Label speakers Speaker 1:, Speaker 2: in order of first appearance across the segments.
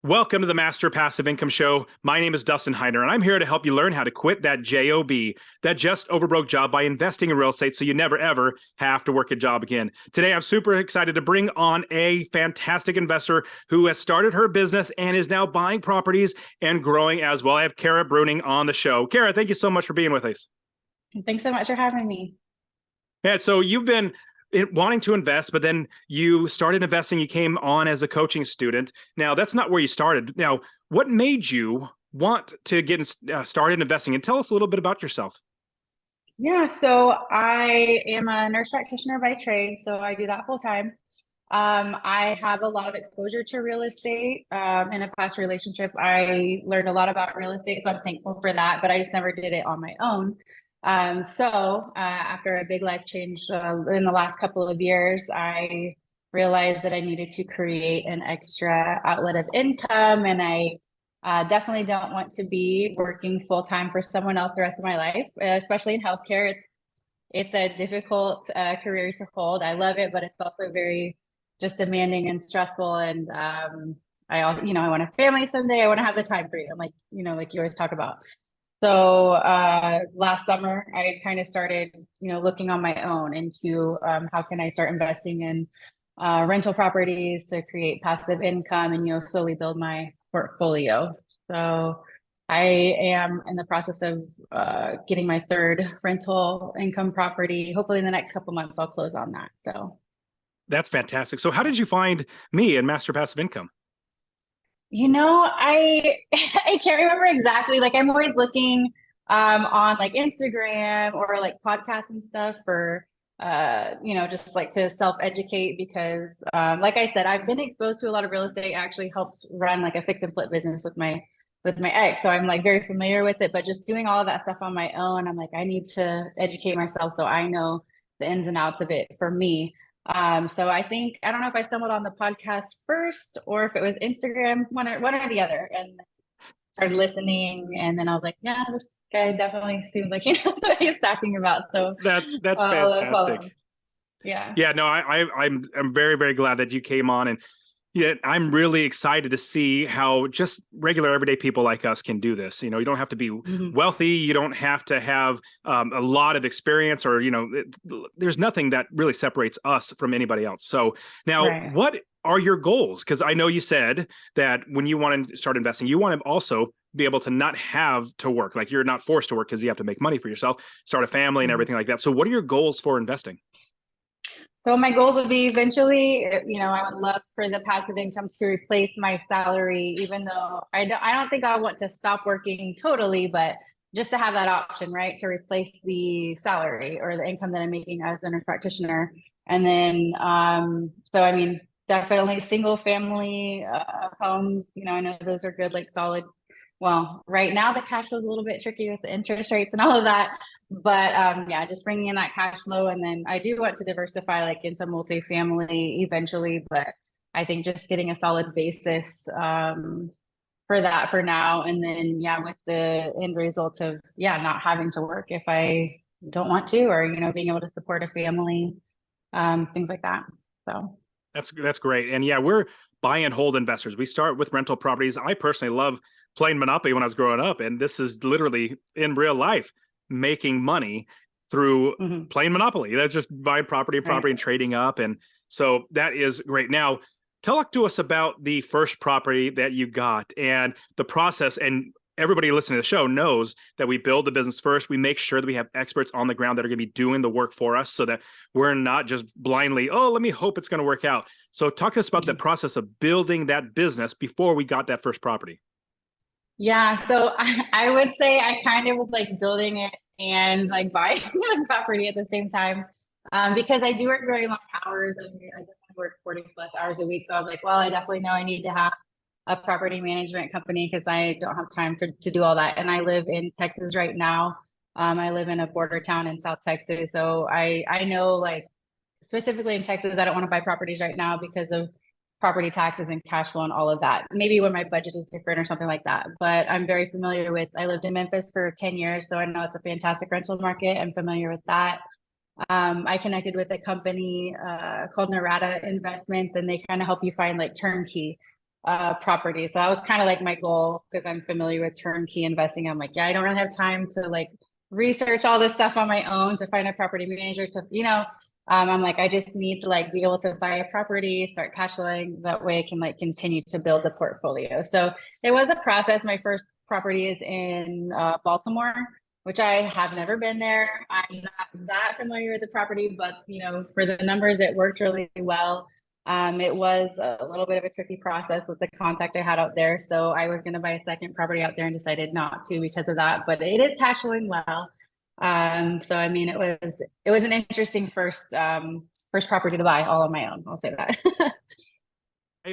Speaker 1: Welcome to the Master Passive Income Show. My name is Dustin, and I'm here to help you learn how to quit that JOB, that just overbroke job, by investing in real estate so you never, ever have to work a job again. Today, I'm super excited to bring on a fantastic investor who has started her business and is now buying properties and growing as well. I have Kara Bruning on the show. Kara, thank you so much for being with us.
Speaker 2: Thanks so much for having me.
Speaker 1: Yeah, so you've been wanting to invest, but then you started investing. You came on as a coaching student. Now, that's not where you started. Now, what made you want to get started investing? And tell us a little bit about yourself.
Speaker 2: Yeah, so I am a nurse practitioner by trade, so I do that full time. I have a lot of exposure to real estate. In a past relationship, I learned a lot about real estate, so I'm thankful for that, but I just never did it on my own. After a big life change in the last couple of years, I realized that I needed to create an extra outlet of income, and I definitely don't want to be working full time for someone else the rest of my life, especially in healthcare. It's a difficult career to hold. I love it, but it's also very just demanding and stressful. And I want a family someday. I want to have the time freedom, like you always talk about. So last summer, I kind of started, looking on my own into how can I start investing in rental properties to create passive income and, slowly build my portfolio. So I am in the process of getting my third rental income property. Hopefully in the next couple months, I'll close on that. So
Speaker 1: that's fantastic. So how did you find me and Master Passive Income?
Speaker 2: I I can't remember exactly. Like I'm always looking on like Instagram or like podcasts and stuff for just like to self-educate because like I said, I've been exposed to a lot of real estate. Actually helps run like a fix and flip business with my ex. So I'm like very familiar with it, but just doing all of that stuff on my own, I'm like, I need to educate myself so I know the ins and outs of it for me. So I don't know if I stumbled on the podcast first or if it was Instagram, one or the other, and started listening. And then I was like, yeah, this guy definitely seems like he knows what he's talking about. So
Speaker 1: That's fantastic.
Speaker 2: Yeah.
Speaker 1: Yeah, no, I'm very, very glad that you came on, and yeah, I'm really excited to see how just regular everyday people like us can do this. You don't have to be wealthy. You don't have to have a lot of experience, or there's nothing that really separates us from anybody else. So now,
Speaker 2: Right.
Speaker 1: what are your goals? Because I know you said that when you want to start investing, you want to also be able to not have to work. Like you're not forced to work because you have to make money for yourself, start a family and everything like that. So what are your goals for investing?
Speaker 2: So my goals would be eventually, I would love for the passive income to replace my salary, even though I don't think I want to stop working totally, but just to have that option, right, to replace the salary or the income that I'm making as a nurse practitioner. And then, so I mean, definitely single family homes. I know those are good, like solid. Well, right now the cash flow is a little bit tricky with the interest rates and all of that. But yeah, just bringing in that cash flow. And then I do want to diversify like into multifamily eventually, but I think just getting a solid basis for that for now. And then, yeah, with the end result of, yeah, not having to work if I don't want to, or, being able to support a family, things like that. So
Speaker 1: That's great. And yeah, we're buy and hold investors. We start with rental properties. I personally love playing Monopoly when I was growing up, and this is literally in real life making money through playing Monopoly. That's just buying property and trading up. And so that is great. Now, talk to us about the first property that you got and the process. And everybody listening to the show knows that we build the business first. We make sure that we have experts on the ground that are going to be doing the work for us so that we're not just blindly, oh, let me hope it's going to work out. So talk to us about the process of building that business before we got that first property.
Speaker 2: Yeah, so I would say I kind of was like building it and like buying the property at the same time because I do work very long hours. I definitely work 40 plus hours a week. So I was like, well, I definitely know I need to have a property management company because I don't have time to do all that. And I live in Texas right now. I live in a border town in South Texas. So I know like specifically in Texas, I don't want to buy properties right now because of property taxes and cash flow and all of that. Maybe when my budget is different or something like that. But I'm very familiar with, I lived in Memphis for 10 years, so I know it's a fantastic rental market. I'm familiar with that. I connected with a company called Narada Investments, and they kind of help you find like turnkey property. So that was kind of like my goal because I'm familiar with turnkey investing. I'm like, yeah, I don't really have time to like research all this stuff on my own to find a property manager to, I'm like, I just need to like be able to buy a property, start cash flowing. That way I can like continue to build the portfolio. So it was a process. My first property is in Baltimore, which I have never been there. I'm not that familiar with the property, but for the numbers, it worked really well. It was a little bit of a tricky process with the contact I had out there. So I was going to buy a second property out there and decided not to because of that, but it is cash flowing well. So I mean, it was an interesting first property to buy all on my own. I'll say that.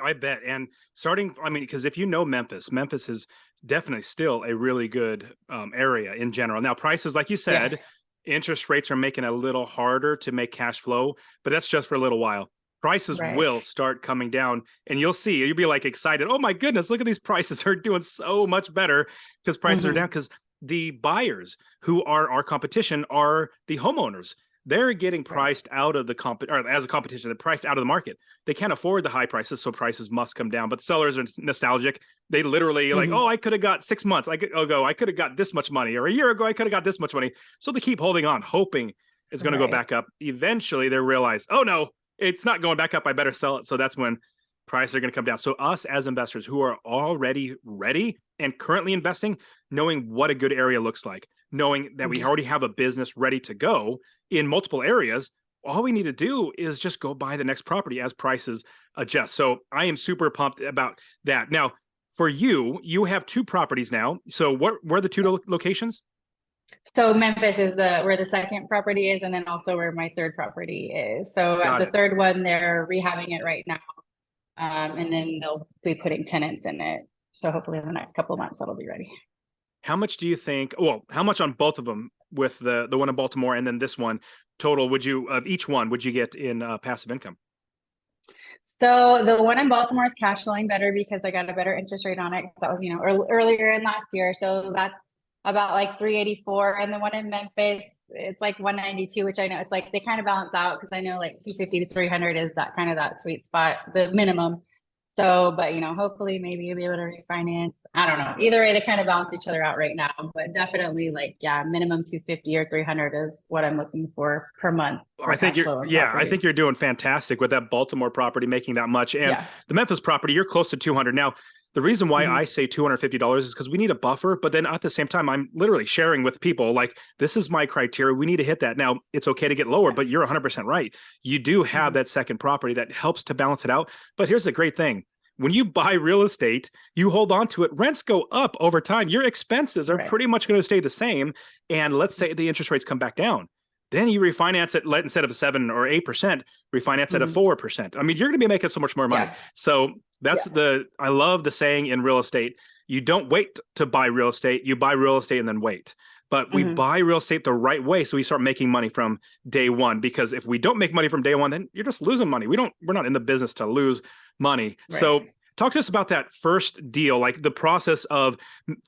Speaker 1: I bet. And starting, I mean, because if you know Memphis, Memphis is definitely still a really good area in general. Now, prices, like you said, interest rates are making it a little harder to make cash flow, but that's just for a little while. Prices
Speaker 2: Right.
Speaker 1: will start coming down, and you'll be like excited. Oh my goodness, look at these prices are doing so much better because prices are down. Because the buyers who are our competition are the homeowners. They're getting priced out of the or as a competition, they're priced out of the market. They can't afford the high prices, so prices must come down. But sellers are nostalgic. They literally like, oh, I could have got 6 months. I could have got this much money, or a year ago, I could have got this much money. So they keep holding on, hoping it's going to go back up. Eventually, they realize, oh no, it's not going back up. I better sell it. So that's when prices are going to come down. So us as investors who are already ready and currently investing, knowing what a good area looks like, knowing that we already have a business ready to go in multiple areas, all we need to do is just go buy the next property as prices adjust. So I am super pumped about that. Now, for you, you have 2 properties now. So where are the 2 locations?
Speaker 2: So Memphis is where the second property is, and then also where my third property is. So at the third one, they're rehabbing it right now. And then they'll be putting tenants in it. So hopefully in the next couple of months, that'll be ready.
Speaker 1: How much do you think, well, how much on both of them with the one in Baltimore and then this one total of each one would you get in passive income?
Speaker 2: So the one in Baltimore is cash flowing better because I got a better interest rate on it. So that was, earlier in last year. So that's about like 384. And the one in Memphis, it's like 192, which I know it's like they kind of balance out because I know like 250 to 300 is that sweet spot, the minimum. So, but hopefully maybe you'll be able to refinance. I don't know. Either way, they kind of balance each other out right now, but definitely like, minimum 250 or 300 is what I'm looking for per month.
Speaker 1: I think you're doing fantastic with that Baltimore property, making that much. And the Memphis property, you're close to 200. Now, the reason why I say $250 is because we need a buffer, but then at the same time, I'm literally sharing with people like, this is my criteria. We need to hit that. Now, it's okay to get lower, but you're 100% right. You do have that second property that helps to balance it out. But here's the great thing. When you buy real estate, you hold on to it. Rents go up over time. Your expenses are pretty much going to stay the same. And let's say the interest rates come back down. Then you refinance it, instead of 7 or 8%, refinance it at 4%. I mean, you're going to be making so much more money. So that's I love the saying in real estate, you don't wait to buy real estate, you buy real estate and then wait. But we buy real estate the right way. So we start making money from day one, because if we don't make money from day one, then you're just losing money. We're not in the business to lose money. So talk to us about that first deal, like the process of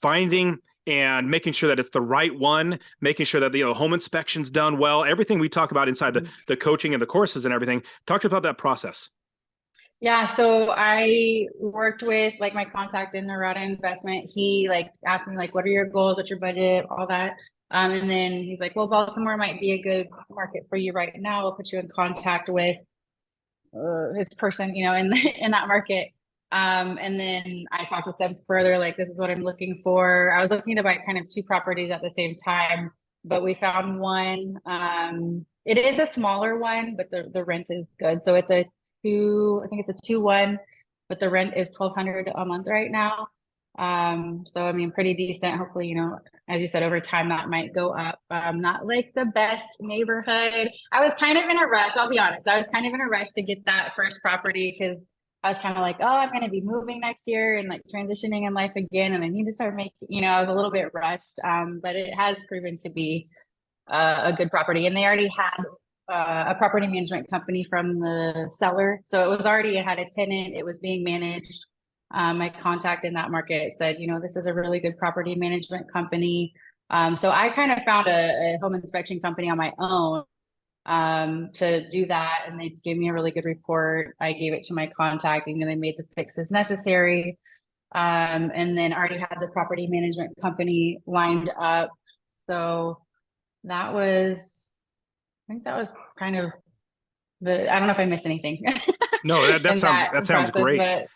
Speaker 1: finding and making sure that it's the right one, making sure that the home inspection's done well, everything we talk about inside the coaching and the courses and everything. Talk to us about that process.
Speaker 2: Yeah, so I worked with like my contact in Nerada Investment. He like asked me like, what are your goals? What's your budget? All that. And then he's like, well, Baltimore might be a good market for you right now. We'll put you in contact with his person, in that market. And then I talked with them further, like, this is what I'm looking for. I was looking to buy kind of 2 properties at the same time, but we found one. It is a smaller one, but the rent is good. So it's I think it's a 2-1, but the rent is $1,200 a month right now. So I mean, pretty decent. Hopefully, as you said, over time that might go up. Not like the best neighborhood. I was kind of in a rush. I'll be honest. I was kind of in a rush to get that first property because I was kind of like, oh, I'm going to be moving next year and like transitioning in life again, and I need to start making. I was a little bit rushed. But it has proven to be a good property, and they already had a property management company from the seller, so it had a tenant. It was being managed. My contact in that market said, this is a really good property management company. So I kind of found a home inspection company on my own. to do that. And they gave me a really good report. I gave it to my contact and then they made the fixes necessary. And then already had the property management company lined up. So that was, I think that was kind of I don't know if I missed anything
Speaker 1: No,
Speaker 2: in
Speaker 1: that
Speaker 2: that
Speaker 1: sounds
Speaker 2: process,
Speaker 1: great.
Speaker 2: but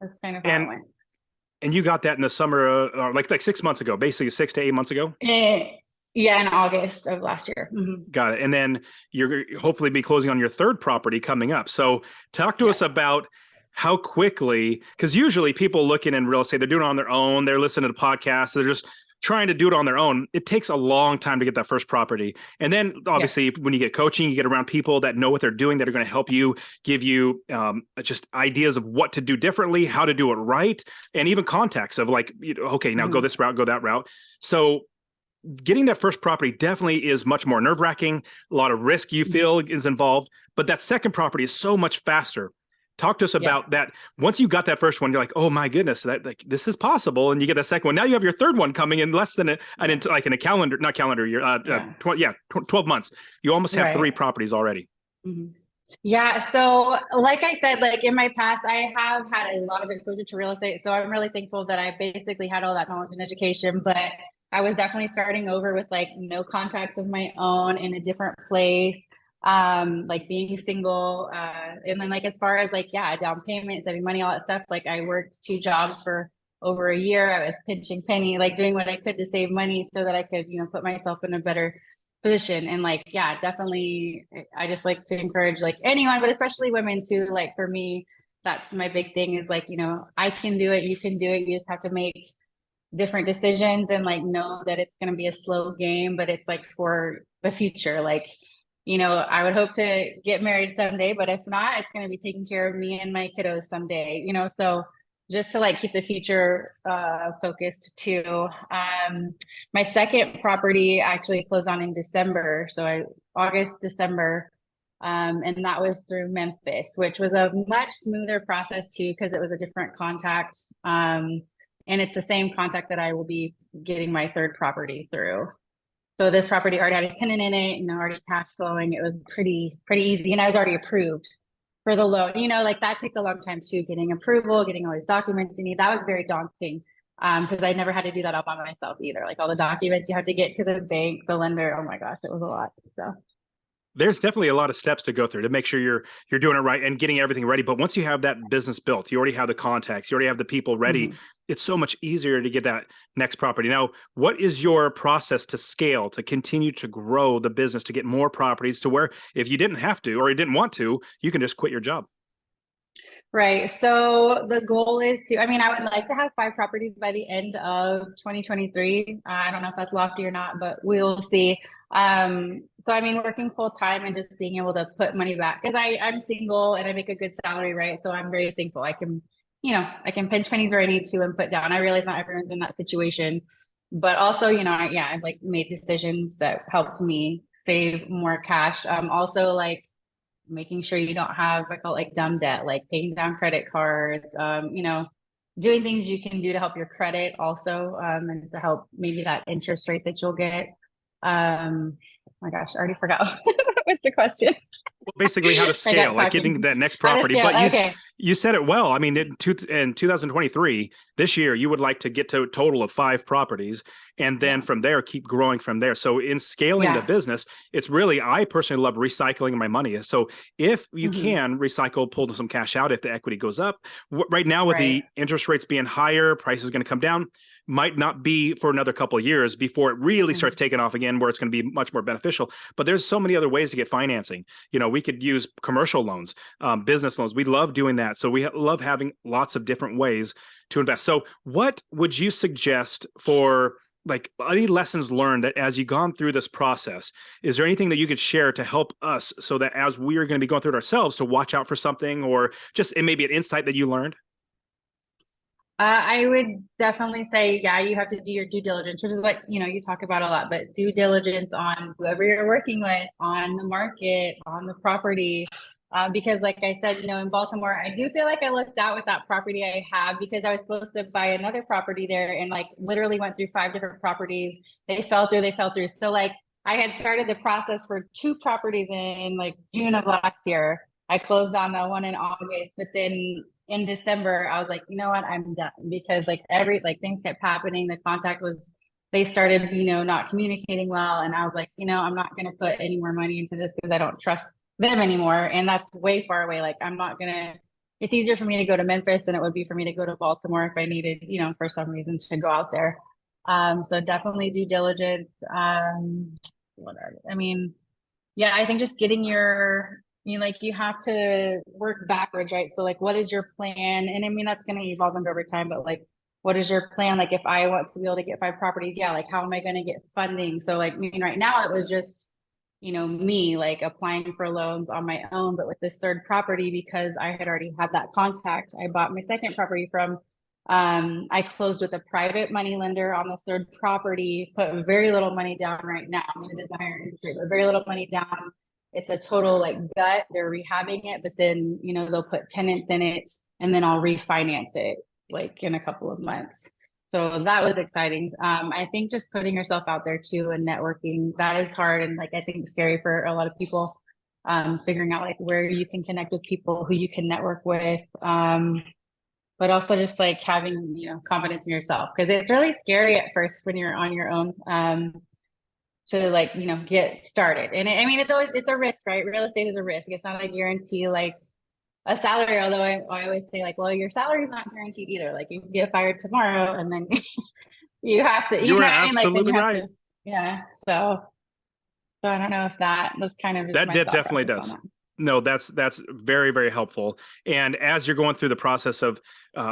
Speaker 2: that's kind of how it
Speaker 1: And
Speaker 2: went.
Speaker 1: you got that in the summer, like 6 months ago, basically 6 to 8 months ago.
Speaker 2: Yeah, in August of last year.
Speaker 1: Got it. And then you're hopefully be closing on your third property coming up. So talk to
Speaker 2: Yeah.
Speaker 1: us about how quickly, because usually people looking in real estate, they're doing it on their own. They're listening to podcasts. They're just trying to do it on their own. It takes a long time to get that first property. And then obviously when you get coaching, you get around people that know what they're doing, that are going to help you, give you just ideas of what to do differently, how to do it right. And even contacts of like, okay, now go this route, go that route. So getting that first property definitely is much more nerve-wracking. A lot of risk you feel is involved, but that second property is so much faster. Talk to us about that. Once you got that first one, you're like, oh my goodness, that like this is possible. And you get a second one. Now you have your third one coming in less than like in a calendar, not calendar year, 12 months. You almost have 3 properties already.
Speaker 2: Yeah. So like I said, like in my past, I have had a lot of exposure to real estate. So I'm really thankful that I basically had all that knowledge and education, but I was definitely starting over with like no contacts of my own in a different place. Like being single, and then like as far as like down payment, saving money, all that stuff, like I worked 2 jobs for over a year. I was pinching penny, like doing what I could to save money so that I could, put myself in a better position. And like definitely I just like to encourage like anyone, but especially women too. Like for me, that's my big thing is like, I can do it, you can do it. You just have to make different decisions and like know that it's going to be a slow game, but it's like for the future. Like, I would hope to get married someday, but if not, it's going to be taking care of me and my kiddos someday, so just to like keep the future focused too. My second property actually closed on in December. So August, December. And that was through Memphis, which was a much smoother process too, because it was a different contact. And it's the same contact that I will be getting my third property through. So this property already had a tenant in it and already cash flowing. It was pretty easy. And I was already approved for the loan. Like that takes a long time too, getting approval, getting all these documents you need. That was very daunting because I never had to do that all by myself either. Like all the documents you have to get to the bank, the lender. Oh my gosh, it was a lot. So
Speaker 1: there's definitely a lot of steps to go through to make sure you're doing it right and getting everything ready. But once you have that business built, you already have the contacts, you already have the people ready. It's so much easier to get that next property. Now, what is your process to scale, to continue to grow the business, to get more properties to where if you didn't have to, or you didn't want to, you can just quit your job?
Speaker 2: Right. So the goal is I would like to have 5 properties by the end of 2023. I don't know if that's lofty or not, but we'll see. So working full time and just being able to put money back because I'm single and I make a good salary, right? So I'm very thankful. I can pinch pennies where I need to and put down. I realize not everyone's in that situation, but also, I've like made decisions that helped me save more cash. Also like making sure you don't have, I call it like dumb debt, like paying down credit cards, doing things you can do to help your credit also, and to help maybe that interest rate that you'll get. Oh my gosh, I already forgot. What was the question?
Speaker 1: Well, basically how to scale, like getting that next property. But you said it well. I mean, in 2023, this year, you would like to get to a total of 5 properties. And then from there, keep growing from there. So in scaling the business, it's really, I personally love recycling my money. So if you can recycle, pull some cash out if the equity goes up. Right now with the interest rates being higher, price is going to come down. Might not be for another couple of years before it really starts taking off again, where it's going to be much more beneficial. But there's so many other ways to get financing. We could use commercial loans, business loans. We love doing that. So we love having lots of different ways to invest. So what would you suggest for like any lessons learned that as you've gone through this process? Is there anything that you could share to help us so that as we are going to be going through it ourselves to watch out for something, or just it may be an insight that you learned?
Speaker 2: I would definitely say, you have to do your due diligence, which is what, you talk about a lot, but due diligence on whoever you're working with, on the market, on the property. Because like I said, in Baltimore, I do feel like I lucked out with that property I have because I was supposed to buy another property there and like literally went through 5 different properties. They fell through. So like, I had started the process for 2 properties in like June of last year. I closed on the one in August, but then in December, I was like, you know what, I'm done because like things kept happening. The contact was, they started, not communicating well. And I was like, I'm not going to put any more money into this because I don't trust them anymore. And that's way far away. Like, I'm not going to, it's easier for me to go to Memphis than it would be for me to go to Baltimore if I needed, for some reason to go out there. So definitely due diligence. I mean, yeah, I think just getting you have to work backwards, right? So like, what is your plan? And I mean, that's going to evolve over time, but like, what is your plan? Like, if I want to be able to get 5 properties, yeah, like, how am I going to get funding? So like, I mean, right now it was just, me like applying for loans on my own, but with this third property, because I had already had that contact, I bought my second property from I closed with a private money lender on the third property, put very little money down right now. I mean, it is a higher interest rate, but very little money down. It's a total like gut. They're rehabbing it, but then, they'll put tenants in it and then I'll refinance it like in a couple of months. So that was exciting. I think just putting yourself out there too and networking, that is hard. And like, I think scary for a lot of people, figuring out like where you can connect with people, who you can network with. But also just like having, confidence in yourself, because it's really scary at first when you're on your own, to like, get started. And I mean, it's a risk, right? Real estate is a risk. It's not a guarantee, like a salary. Although I always say like, well, your salary is not guaranteed either. Like you can get fired tomorrow and then you have to,
Speaker 1: You are
Speaker 2: what I mean? Like, then
Speaker 1: absolutely
Speaker 2: you have
Speaker 1: right.
Speaker 2: to, yeah. So I don't know if that's kind of just
Speaker 1: That
Speaker 2: my
Speaker 1: that
Speaker 2: thought
Speaker 1: definitely
Speaker 2: process
Speaker 1: does.
Speaker 2: on
Speaker 1: No, that's very, very helpful. And as you're going through the process of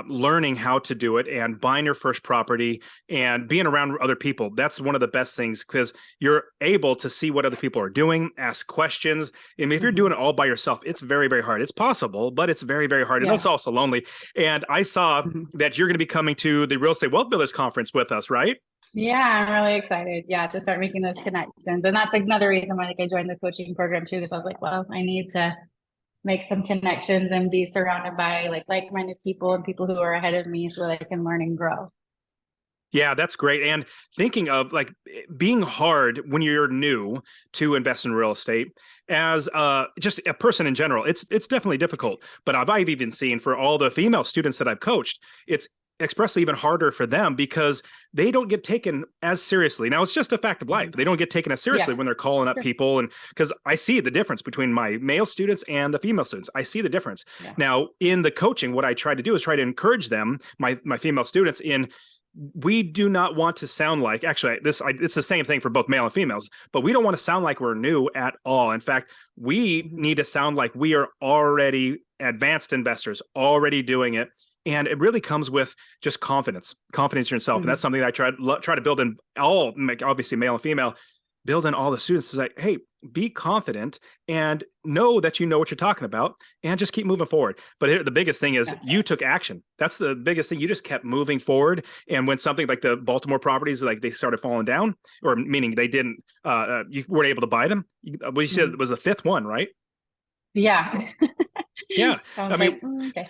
Speaker 1: learning how to do it and buying your first property and being around other people, that's one of the best things, because you're able to see what other people are doing, ask questions. And if
Speaker 2: that.
Speaker 1: you're doing it all by yourself, it's very, very hard. It's possible, but it's very, very hard. And
Speaker 2: Yeah.
Speaker 1: it's also lonely. And I saw that you're going to be coming to the Real Estate Wealth Builders Conference with us, right?
Speaker 2: Yeah, I'm really excited. Yeah, to start making those connections. And that's another reason why like I joined the coaching program too, because I was like, well, I need to make some connections and be surrounded by like-minded people and people who are ahead of me so that I can learn and grow.
Speaker 1: Yeah, that's great. And thinking of like being hard when you're new to invest in real estate, as just a person in general, it's definitely difficult. But I've even seen for all the female students that I've coached, it's expressly even harder for them because they don't get taken as seriously. Now, it's just a fact of life. They don't get taken as seriously when they're calling up people. And because I see the difference between my male students and the female students, I see the difference.
Speaker 2: Yeah.
Speaker 1: Now, in the coaching, what I try to do is try to encourage them, my female students, in we do not want to sound like, actually, it's the same thing for both male and females, but we don't want to sound like we're new at all. In fact, we need to sound like we are already advanced investors, already doing it. And it really comes with just confidence in yourself. And that's something that I try to build in all, obviously male and female, build in all the students. Is like, hey, be confident and know that you know what you're talking about and just keep moving forward. But here, the biggest thing is you took action. That's the biggest thing. You just kept moving forward. And when something like the Baltimore properties, like they started falling down, or meaning they didn't, you weren't able to buy them. You said it was the 5th one, right?
Speaker 2: Yeah.
Speaker 1: Yeah. I mean,
Speaker 2: okay.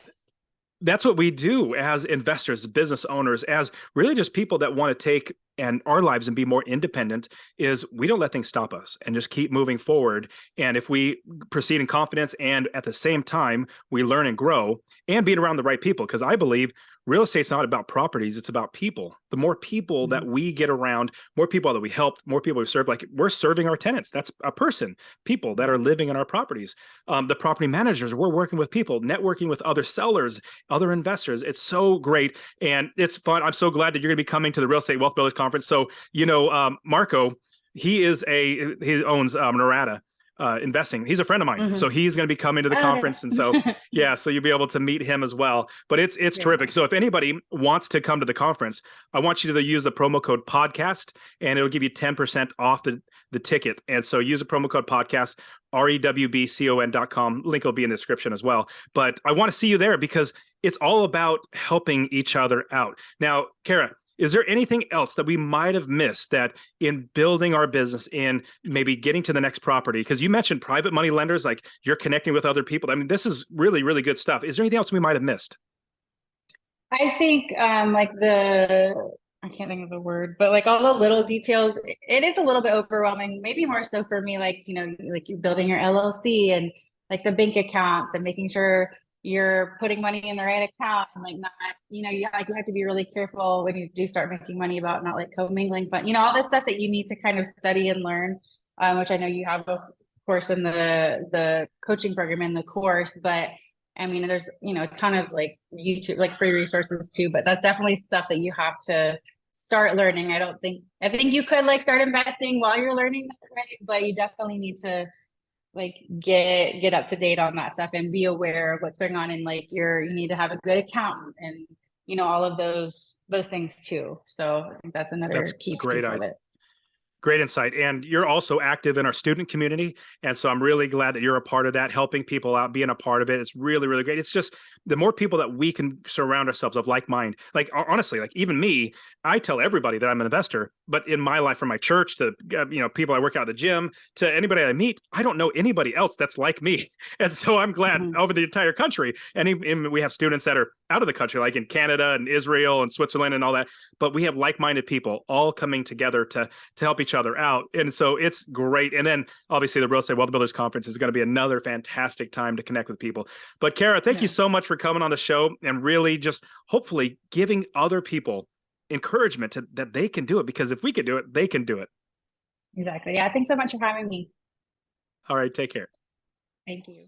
Speaker 1: That's what we do as investors, business owners, as really just people that want to take and our lives and be more independent, is we don't let things stop us and just keep moving forward. And if we proceed in confidence and at the same time, we learn and grow and being around the right people, because I believe real estate's not about properties, it's about people. The more people that we get around, more people that we help, more people we serve, like we're serving our tenants. That's a person, people that are living in our properties. The property managers, we're working with people, networking with other sellers, other investors. It's so great and it's fun. I'm so glad that you're going to be coming to the Real Estate Wealth Builders Conference. So, Marco, he owns Norada investing. He's a friend of mine. So he's going to be coming to the conference. And so, yeah, so you'll be able to meet him as well. But it's terrific. So if anybody wants to come to the conference, I want you to use the promo code podcast and it'll give you 10% off the ticket. And so use the promo code podcast, REWBCON.com. Link will be in the description as well. But I want to see you there because it's all about helping each other out. Now, Kara, is there anything else that we might have missed that in building our business, in maybe getting to the next property? Because you mentioned private money lenders, like you're connecting with other people. I mean, this is really, really good stuff. Is there anything else we might have missed?
Speaker 2: I think I can't think of the word, but like all the little details, it is a little bit overwhelming, maybe more so for me, like, like you're building your LLC and like the bank accounts and making sure you're putting money in the right account and like not, you have to be really careful when you do start making money about not like commingling, but all this stuff that you need to kind of study and learn, which I know you have of course in the coaching program in the course, but I mean, there's, a ton of like YouTube, like free resources too, but that's definitely stuff that you have to start learning. I think you could like start investing while you're learning that, right? But you definitely need to like get up to date on that stuff and be aware of what's going on. And like you need to have a good accountant and, all of those things too. So I think that's another key piece of it.
Speaker 1: Great insight. And you're also active in our student community. And so I'm really glad that you're a part of that, helping people out, being a part of it. It's really, really great. It's just the more people that we can surround ourselves of like mind, like honestly, like even me, I tell everybody that I'm an investor, but in my life, from my church to, people I work out at the gym to anybody I meet, I don't know anybody else that's like me. And so I'm glad over the entire country. And we have students that are out of the country, like in Canada and Israel and Switzerland and all that. But we have like-minded people all coming together to help each other out. And so it's great. And then obviously the Real Estate Wealth Builders Conference is going to be another fantastic time to connect with people. But Kara, thank you so much for coming on the show and really just hopefully giving other people encouragement that they can do it, because if we can do it, they can do it.
Speaker 2: Exactly. Yeah. Thanks so much for having me.
Speaker 1: All right. Take care.
Speaker 2: Thank you.